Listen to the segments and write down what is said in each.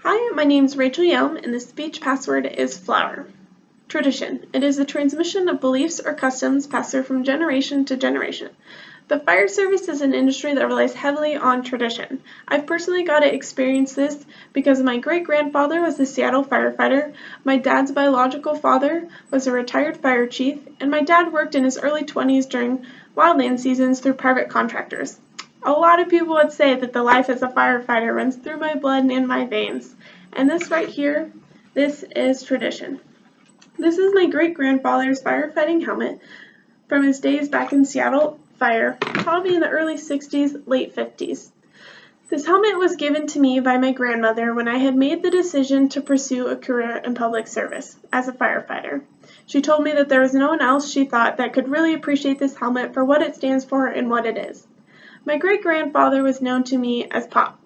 Hi, my name is Rachel Yelm, and the speech password is flower. Tradition. It is the transmission of beliefs or customs passed through from generation to generation. The fire service is an industry that relies heavily on tradition. I've personally got to experience this because my great-grandfather was a Seattle firefighter, my dad's biological father was a retired fire chief, and my dad worked in his early 20s during wildland seasons through private contractors. A lot of people would say that the life as a firefighter runs through my blood and in my veins. And this right here, this is tradition. This is my great-grandfather's firefighting helmet from his days back in Seattle fire, probably in the early 60s, late 50s. This helmet was given to me by my grandmother when I had made the decision to pursue a career in public service as a firefighter. She told me that there was no one else she thought that could really appreciate this helmet for what it stands for and what it is. My great-grandfather was known to me as Pop.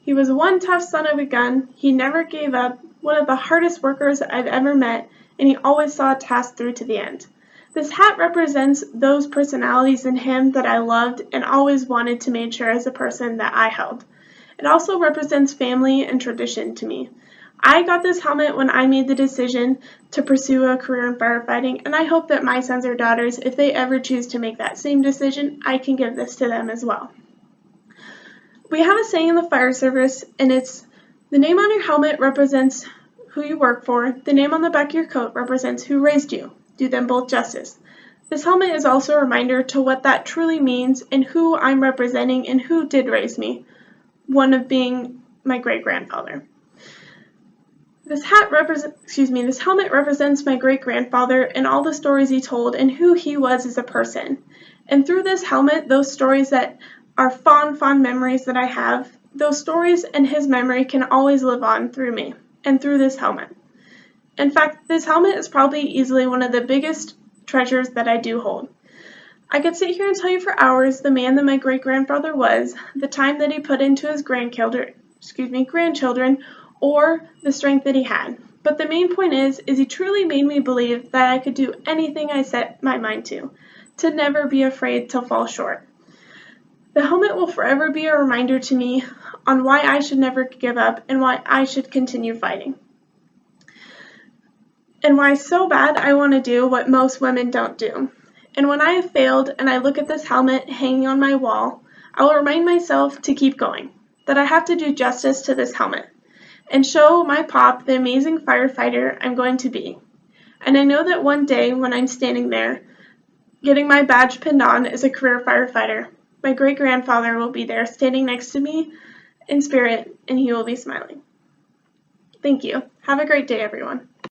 He was one tough son of a gun, he never gave up, one of the hardest workers I've ever met, and he always saw a task through to the end. This hat represents those personalities in him that I loved and always wanted to make sure as a person that I held. It also represents family and tradition to me. I got this helmet when I made the decision to pursue a career in firefighting, and I hope that my sons or daughters, if they ever choose to make that same decision, I can give this to them as well. We have a saying in the fire service, and it's, the name on your helmet represents who you work for, the name on the back of your coat represents who raised you. Do them both justice. This helmet is also a reminder to what that truly means and who I'm representing and who did raise me, one of being my great-grandfather. This helmet represents my great-grandfather and all the stories he told and who he was as a person. And through this helmet, those stories that are fond memories that I have, those stories and his memory can always live on through me and through this helmet. In fact, this helmet is probably easily one of the biggest treasures that I do hold. I could sit here and tell you for hours the man that my great-grandfather was, the time that he put into his grandchildren, or the strength that he had. But the main point is he truly made me believe that I could do anything I set my mind to never be afraid to fall short. The helmet will forever be a reminder to me on why I should never give up and why I should continue fighting. And why so bad I want to do what most women don't do. And when I have failed and I look at this helmet hanging on my wall, I will remind myself to keep going, that I have to do justice to this helmet and show my Pop the amazing firefighter I'm going to be. And I know that one day when I'm standing there, getting my badge pinned on as a career firefighter, my great-grandfather will be there standing next to me in spirit, and he will be smiling. Thank you. Have a great day, everyone.